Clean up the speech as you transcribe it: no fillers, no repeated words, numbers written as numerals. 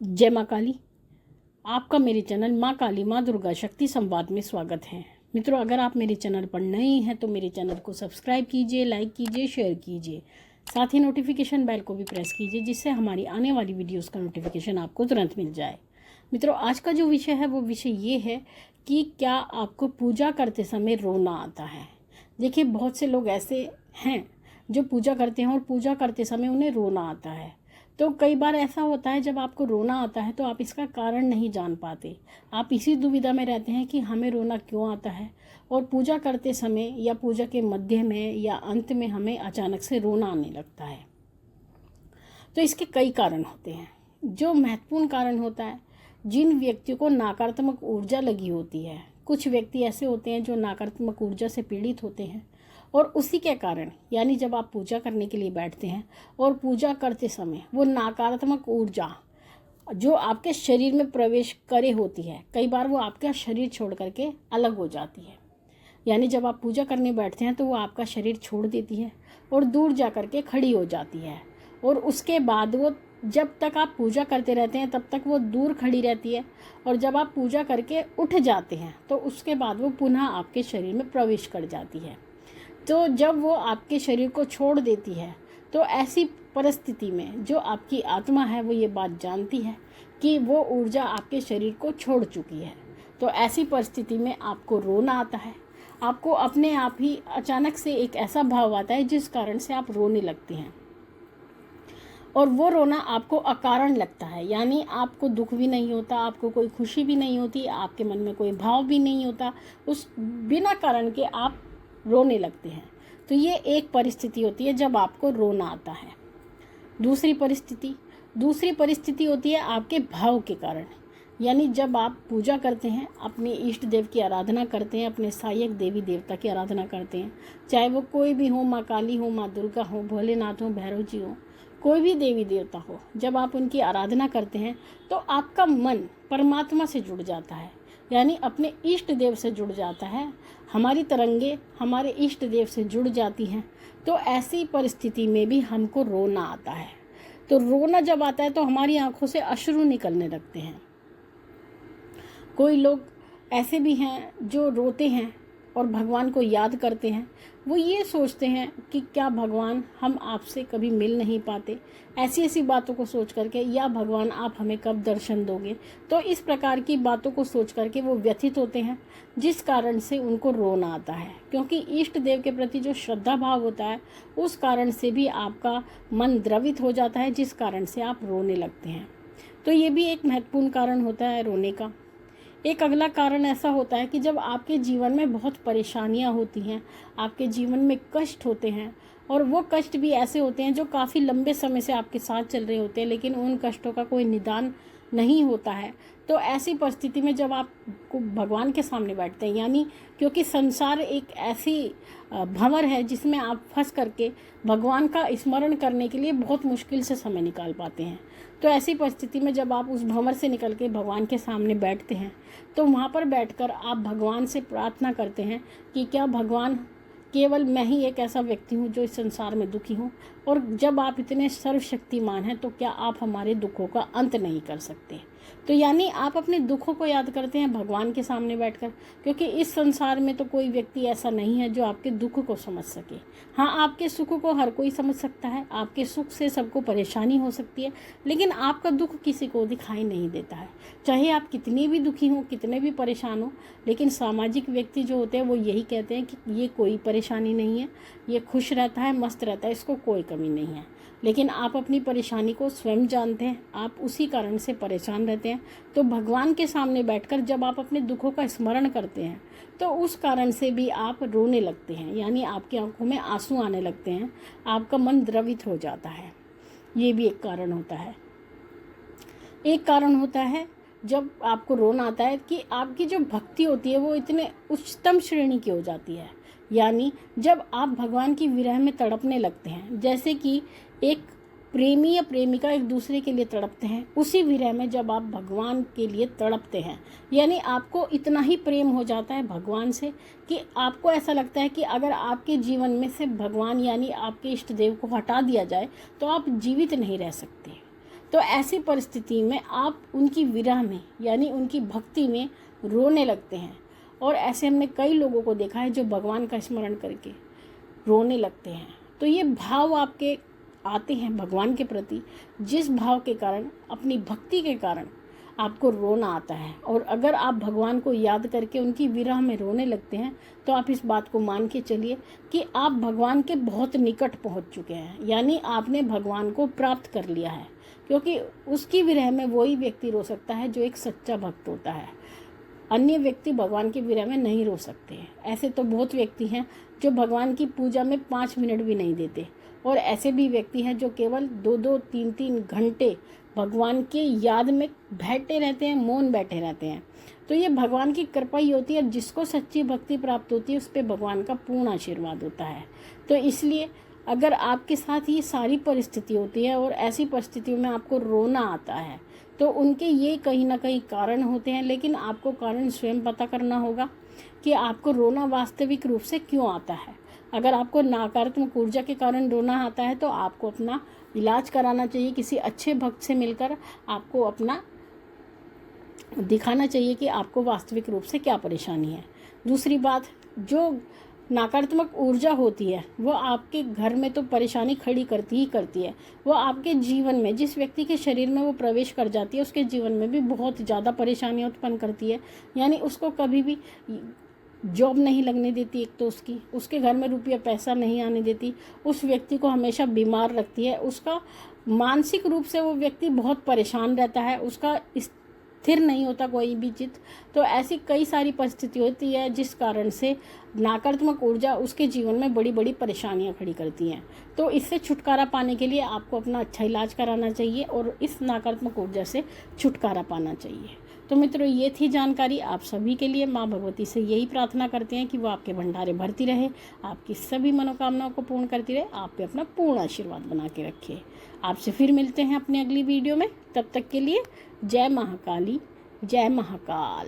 जय माँ काली। आपका मेरे चैनल माँ काली माँ दुर्गा शक्ति संवाद में स्वागत है। मित्रों, अगर आप मेरे चैनल पर नए हैं तो मेरे चैनल को सब्सक्राइब कीजिए, लाइक कीजिए, शेयर कीजिए। साथ ही नोटिफिकेशन बेल को भी प्रेस कीजिए, जिससे हमारी आने वाली वीडियोस का नोटिफिकेशन आपको तुरंत मिल जाए। मित्रों, आज का जो विषय है वो विषय ये है कि क्या आपको पूजा करते समय रोना आता है। देखिए, बहुत से लोग ऐसे हैं जो पूजा करते हैं और पूजा करते समय उन्हें रोना आता है। तो कई बार ऐसा होता है, जब आपको रोना आता है तो आप इसका कारण नहीं जान पाते। आप इसी दुविधा में रहते हैं कि हमें रोना क्यों आता है, और पूजा करते समय या पूजा के मध्य में या अंत में हमें अचानक से रोना आने लगता है। तो इसके कई कारण होते हैं। जो महत्वपूर्ण कारण होता है, जिन व्यक्तियों को नकारात्मक ऊर्जा लगी होती है, कुछ व्यक्ति ऐसे होते हैं जो नकारात्मक ऊर्जा से पीड़ित होते हैं, और उसी के कारण यानी जब आप पूजा करने के लिए बैठते हैं और पूजा करते समय वो नकारात्मक ऊर्जा जो आपके शरीर में प्रवेश करे होती है, कई बार वो आपका शरीर छोड़ करके अलग हो जाती है। यानी जब आप पूजा करने बैठते हैं तो वो आपका शरीर छोड़ देती है और दूर जा कर के खड़ी हो जाती है, और उसके बाद वो जब तक आप पूजा करते रहते हैं तब तक वो दूर खड़ी रहती है, और जब आप पूजा करके उठ जाते हैं तो उसके बाद वो पुनः आपके शरीर में प्रवेश कर जाती है। तो जब वो आपके शरीर को छोड़ देती है तो ऐसी परिस्थिति में जो आपकी आत्मा है वो ये बात जानती है कि वो ऊर्जा आपके शरीर को छोड़ चुकी है। तो ऐसी परिस्थिति में आपको रोना आता है। आपको अपने आप ही अचानक से एक ऐसा भाव आता है जिस कारण से आप रोने लगते हैं, और वो रोना आपको अकारण लगता है। यानी आपको दुख भी नहीं होता, आपको कोई खुशी भी नहीं होती, आपके मन में कोई भाव भी नहीं होता, उस बिना कारण के आप रोने लगते हैं। तो ये एक परिस्थिति होती है जब आपको रोना आता है। दूसरी परिस्थिति होती है आपके भाव के कारण। यानी जब आप पूजा करते हैं, अपने इष्ट देव की आराधना करते हैं, अपने सहायक देवी देवता की आराधना करते हैं, चाहे वो कोई भी हो, माँ काली हो, माँ दुर्गा हो, भोलेनाथ हो, भैरव जी हो, कोई भी देवी देवता हो, जब आप उनकी आराधना करते हैं तो आपका मन परमात्मा से जुड़ जाता है, यानी अपने इष्ट देव से जुड़ जाता है। हमारी तरंगे हमारे इष्ट देव से जुड़ जाती हैं। तो ऐसी परिस्थिति में भी हमको रोना आता है। तो रोना जब आता है तो हमारी आंखों से अश्रु निकलने लगते हैं। कोई लोग ऐसे भी हैं जो रोते हैं और भगवान को याद करते हैं। वो ये सोचते हैं कि क्या भगवान हम आपसे कभी मिल नहीं पाते, ऐसी ऐसी बातों को सोच करके, या भगवान आप हमें कब दर्शन दोगे। तो इस प्रकार की बातों को सोच करके वो व्यथित होते हैं, जिस कारण से उनको रोना आता है। क्योंकि इष्ट देव के प्रति जो श्रद्धा भाव होता है उस कारण से भी आपका मन द्रवित हो जाता है, जिस कारण से आप रोने लगते हैं। तो ये भी एक महत्वपूर्ण कारण होता है रोने का। एक अगला कारण ऐसा होता है कि जब आपके जीवन में बहुत परेशानियां होती हैं, आपके जीवन में कष्ट होते हैं, और वो कष्ट भी ऐसे होते हैं जो काफ़ी लंबे समय से आपके साथ चल रहे होते हैं, लेकिन उन कष्टों का कोई निदान नहीं होता है। तो ऐसी परिस्थिति में जब आप भगवान के सामने बैठते हैं, यानी क्योंकि संसार एक ऐसी भंवर है जिसमें आप फंस करके भगवान का स्मरण करने के लिए बहुत मुश्किल से समय निकाल पाते हैं। तो ऐसी परिस्थिति में जब आप उस भंवर से निकल के भगवान के सामने बैठते हैं तो वहाँ पर बैठकर आप भगवान से प्रार्थना करते हैं कि क्या भगवान, केवल मैं ही एक ऐसा व्यक्ति हूँ जो इस संसार में दुखी हूँ, और जब आप इतने सर्वशक्तिमान हैं तो क्या आप हमारे दुखों का अंत नहीं कर सकते। तो यानी आप अपने दुखों को याद करते हैं भगवान के सामने बैठकर, क्योंकि इस संसार में तो कोई व्यक्ति ऐसा नहीं है जो आपके दुख को समझ सके। हाँ, आपके सुख को हर कोई समझ सकता है, आपके सुख से सबको परेशानी हो सकती है, लेकिन आपका दुख किसी को दिखाई नहीं देता है। चाहे आप कितने भी दुखी हों, कितने भी परेशान हो, लेकिन सामाजिक व्यक्ति जो होते हैं वो यही कहते हैं कि ये कोई परेशानी नहीं है, ये खुश रहता है, मस्त रहता है, इसको कोई कमी नहीं है। लेकिन आप अपनी परेशानी को स्वयं जानते हैं, आप उसी कारण से परेशान रहते हैं। तो भगवान के सामने बैठकर जब आप अपने दुखों का स्मरण करते हैं तो उस कारण से भी आप रोने लगते हैं, यानी आपकी आंखों में आंसू आने लगते हैं, आपका मन द्रवित हो जाता है। ये भी एक कारण होता है। एक कारण होता है जब आपको रोना आता है कि आपकी जो भक्ति होती है वो इतने उच्चतम श्रेणी की हो जाती है। यानी जब आप भगवान की विरह में तड़पने लगते हैं, जैसे कि एक प्रेमी या प्रेमिका एक दूसरे के लिए तड़पते हैं, उसी विरह में जब आप भगवान के लिए तड़पते हैं, यानी आपको इतना ही प्रेम हो जाता है भगवान से कि आपको ऐसा लगता है कि अगर आपके जीवन में से भगवान यानी आपके इष्ट देव को हटा दिया जाए तो आप जीवित नहीं रह सकते। तो ऐसी परिस्थिति में आप उनकी विरह में यानी उनकी भक्ति में रोने लगते हैं। और ऐसे हमने कई लोगों को देखा है जो भगवान का स्मरण करके रोने लगते हैं। तो ये भाव आपके आते हैं भगवान के प्रति, जिस भाव के कारण, अपनी भक्ति के कारण आपको रोना आता है। और अगर आप भगवान को याद करके उनकी विरह में रोने लगते हैं तो आप इस बात को मान के चलिए कि आप भगवान के बहुत निकट पहुंच चुके हैं, यानी आपने भगवान को प्राप्त कर लिया है। क्योंकि उसकी विरह में वही व्यक्ति रो सकता है जो एक सच्चा भक्त होता है। अन्य व्यक्ति भगवान की विरह में नहीं रो सकते हैं। ऐसे तो बहुत व्यक्ति हैं जो भगवान की पूजा में 5 मिनट भी नहीं देते, और ऐसे भी व्यक्ति हैं जो केवल 2-2, 3-3 घंटे भगवान के याद में बैठे रहते हैं, मौन बैठे रहते हैं। तो ये भगवान की कृपा ही होती है। जिसको सच्ची भक्ति प्राप्त होती है उस पर भगवान का पूर्ण आशीर्वाद होता है। तो इसलिए अगर आपके साथ ये सारी परिस्थिति होती है और ऐसी परिस्थितियों में आपको रोना आता है तो उनके ये कहीं ना कहीं कारण होते हैं, लेकिन आपको कारण स्वयं पता करना होगा कि आपको रोना वास्तविक रूप से क्यों आता है। अगर आपको नकारात्मक ऊर्जा के कारण रोना आता है तो आपको अपना इलाज कराना चाहिए, किसी अच्छे भक्त से मिलकर आपको अपना दिखाना चाहिए कि आपको वास्तविक रूप से क्या परेशानी है। दूसरी बात, जो नकारात्मक ऊर्जा होती है वो आपके घर में तो परेशानी खड़ी करती ही करती है, वो आपके जीवन में, जिस व्यक्ति के शरीर में वो प्रवेश कर जाती है उसके जीवन में भी बहुत ज़्यादा परेशानियाँ उत्पन्न करती है। यानी उसको कभी भी जॉब नहीं लगने देती, एक तो उसके घर में रुपया पैसा नहीं आने देती, उस व्यक्ति को हमेशा बीमार रखती है, उसका मानसिक रूप से वो व्यक्ति बहुत परेशान रहता है, उसका स्थिर नहीं होता कोई भी चित्त। तो ऐसी कई सारी परिस्थिति होती है जिस कारण से नकारात्मक ऊर्जा उसके जीवन में बड़ी बड़ी परेशानियां खड़ी करती हैं। तो इससे छुटकारा पाने के लिए आपको अपना अच्छा इलाज कराना चाहिए और इस नकारात्मक ऊर्जा से छुटकारा पाना चाहिए। तो मित्रों, ये थी जानकारी आप सभी के लिए। माँ भगवती से यही प्रार्थना करते हैं कि वो आपके भंडारे भरती रहे, आपकी सभी मनोकामनाओं को पूर्ण करती रहे, आप पे अपना पूर्ण आशीर्वाद बना के रखे। आपसे फिर मिलते हैं अपनी अगली वीडियो में। तब तक के लिए जय महाकाली, जय महाकाल।